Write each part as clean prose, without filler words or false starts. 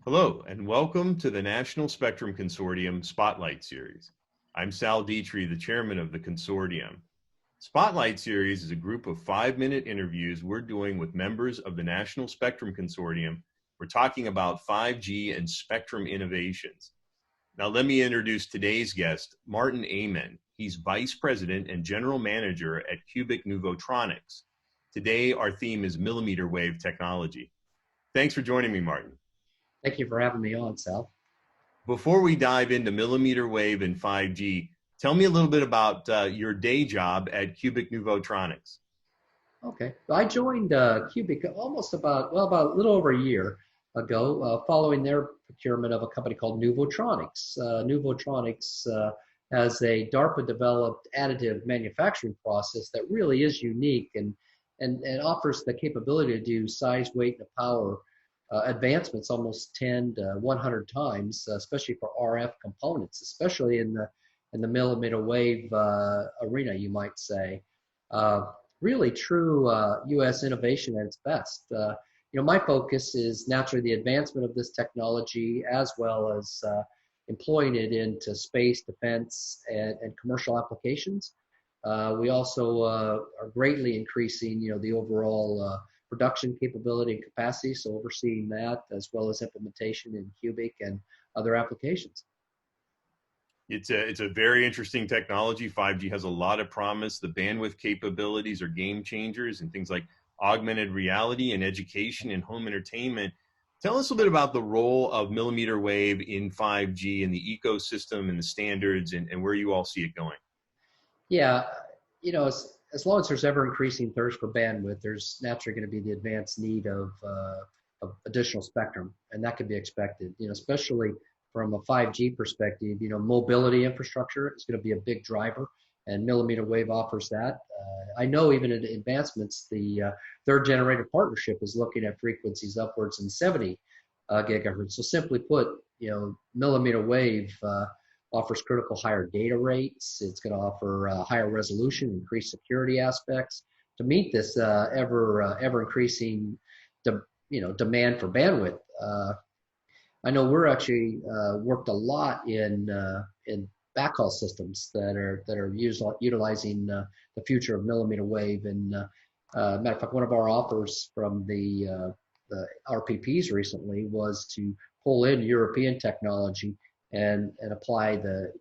Hello, and welcome to the National Spectrum Consortium Spotlight Series. I'm Sal D'Itri, the chairman of the consortium. Spotlight Series is a group of 5-minute interviews we're doing with members of the National Spectrum Consortium. We're talking about 5G and spectrum innovations. Now, let me introduce today's guest, Martin Amen. He's vice president and general manager at Cubic Nuvotronics. Today, our theme is mmWave technology. Thanks for joining me, Martin. Thank you for having me on, Sal. Before we dive into mmWave and 5G, tell me a little bit about your day job at Cubic Nuvotronics. Okay. I joined Cubic almost about a little over a year ago, following their procurement of a company called Nuvotronics. Nuvotronics has a DARPA-developed additive manufacturing process that really is unique and offers the capability to do size, weight, and power advancements almost 10 to 100 times, especially for RF components, especially in the millimeter wave arena, you might say. Really true U.S. innovation at its best. My focus is naturally the advancement of this technology as well as employing it into space, defense, and commercial applications. We also are greatly increasing, the overall production capability and capacity, so overseeing that as well as implementation in Cubic and other applications. It's a very interesting technology. 5G has a lot of promise. The bandwidth capabilities are game changers and things like augmented reality and education and home entertainment. Tell us a bit about the role of millimeter wave in 5G and the ecosystem and the standards and where you all see it going. Yeah, as long as there's ever increasing thirst for bandwidth, there's naturally going to be the advanced need of additional spectrum, and that can be expected. Especially from a 5G perspective, mobility infrastructure is going to be a big driver, and millimeter wave offers that. I know even in advancements, the third generator partnership is looking at frequencies upwards in 70 gigahertz. So simply put, millimeter wave offers critical higher data rates. It's going to offer higher resolution, increased security aspects to meet this ever increasing demand for bandwidth. I know we're actually worked a lot in backhaul systems that are utilizing the future of millimeter wave. And matter of fact, one of our offers from the RPPs recently was to pull in European technology and apply the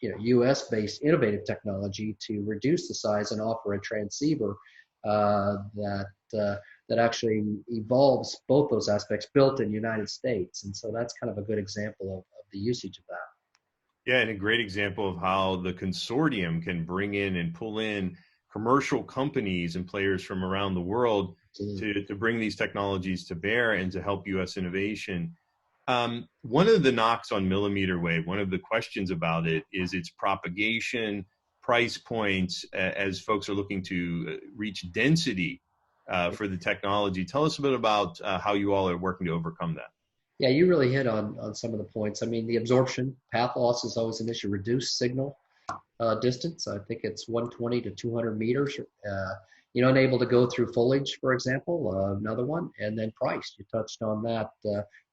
U.S.-based innovative technology to reduce the size and offer a transceiver that actually evolves both those aspects built in the United States. And so that's kind of a good example of the usage of that. Yeah, and a great example of how the consortium can bring in and pull in commercial companies and players from around the world to bring these technologies to bear and to help U.S. innovation. One of the knocks on millimeter wave, one of the questions about it is its propagation, price points, as folks are looking to reach density for the technology. Tell us a bit about how you all are working to overcome that. Yeah, you really hit on some of the points. I mean, the absorption, path loss is always an issue. Reduced signal distance, I think it's 120 to 200 meters. Unable to go through foliage, for example, another one, and then price. You touched on that.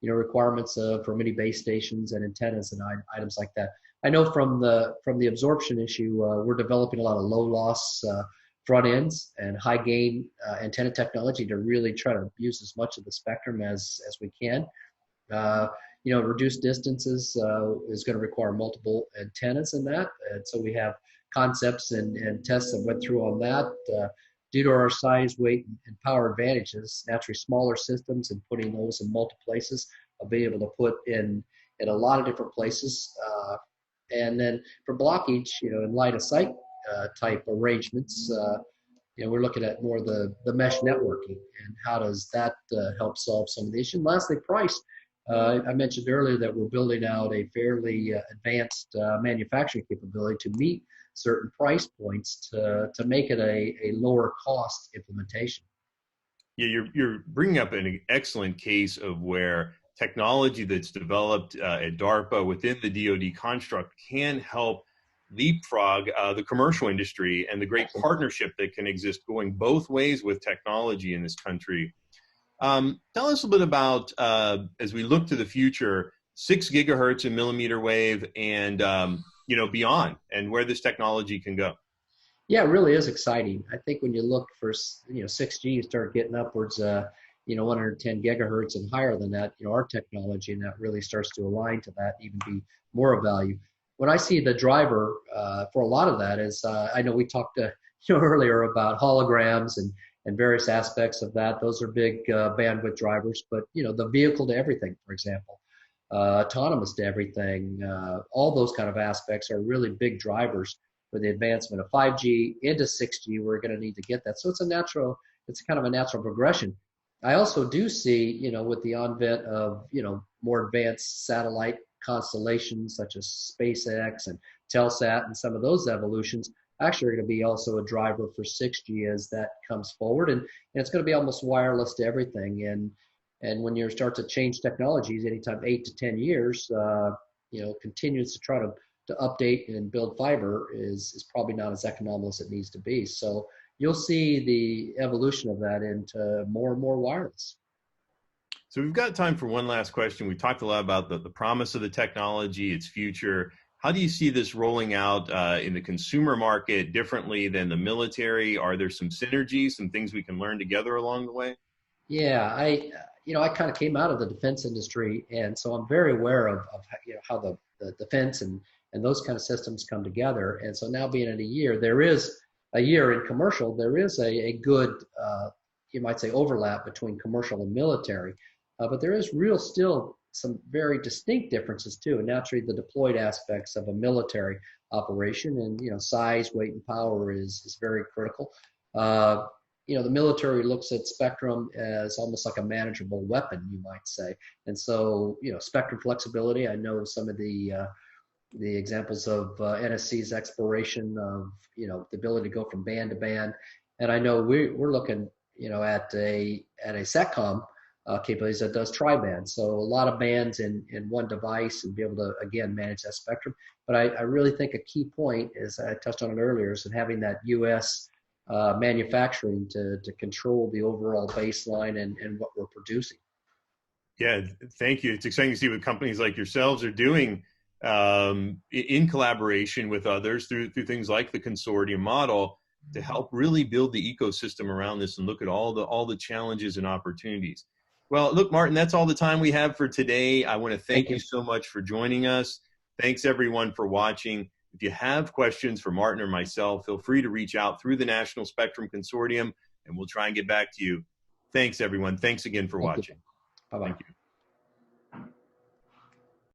Requirements for many base stations and antennas and items like that. I know from the absorption issue, we're developing a lot of low loss front ends and high gain antenna technology to really try to use as much of the spectrum as we can. Reduced distances is going to require multiple antennas in that, and so we have concepts and tests that went through on that. Due to our size, weight, and power advantages, naturally smaller systems and putting those in multiple places, I'll be able to put in a lot of different places. And then for blockage, in line of sight type arrangements, we're looking at more the mesh networking and how does that help solve some of the issues. And lastly, price. I mentioned earlier that we're building out a fairly advanced manufacturing capability to meet certain price points to make it a lower cost implementation. Yeah, you're bringing up an excellent case of where technology that's developed at DARPA within the DoD construct can help leapfrog the commercial industry and the great partnership that can exist going both ways with technology in this country. Tell us a bit about, as we look to the future, 6 gigahertz in millimeter wave and, beyond, and where this technology can go. Yeah, it really is exciting. I think when you look for 6G, you start getting upwards 110 gigahertz and higher than that. Our technology and that really starts to align to that, even be more of value. When I see the driver for a lot of that is, I know we talked earlier about holograms and various aspects of that. Those are big bandwidth drivers, but the vehicle to everything, for example, autonomous to everything, all those kind of aspects are really big drivers for the advancement of 5G into 6G. We're going to need to get that. So it's kind of a natural progression. I also do see, with the advent of, more advanced satellite constellations such as SpaceX and Telsat and some of those evolutions actually are going to be also a driver for 6G as that comes forward. And it's going to be almost wireless to everything. And when you start to change technologies, anytime 8 to 10 years, continues to try to update and build fiber is probably not as economical as it needs to be. So you'll see the evolution of that into more and more wireless. So we've got time for one last question. We talked a lot about the promise of the technology, its future. How do you see this rolling out in the consumer market differently than the military? Are there some synergies, some things we can learn together along the way? Yeah, I kind of came out of the defense industry, and so I'm very aware of how the defense and those kind of systems come together. And so now being in there is a year in commercial, there is a good, you might say, overlap between commercial and military. But there is still some very distinct differences too. And naturally, the deployed aspects of a military operation and, size, weight, and power is very critical. The military looks at spectrum as almost like a manageable weapon, you might say. And so, spectrum flexibility, I know some of the examples of NSC's exploration of, the ability to go from band to band. And I know we're looking, at a SATCOM capabilities that does tri-band. So a lot of bands in one device and be able to, again, manage that spectrum. But I really think a key point is, I touched on it earlier, is having that U.S. Manufacturing to control the overall baseline and what we're producing. Yeah, thank you. It's exciting to see what companies like yourselves are doing in collaboration with others through things like the consortium model to help really build the ecosystem around this and look at all the challenges and opportunities. Well, look, Martin, that's all the time we have for today. I want to thank you so much for joining us. Thanks everyone for watching. If you have questions for Martin or myself, feel free to reach out through the National Spectrum Consortium and we'll try and get back to you. Thanks everyone. Thanks again for watching. Bye-bye. Thank you.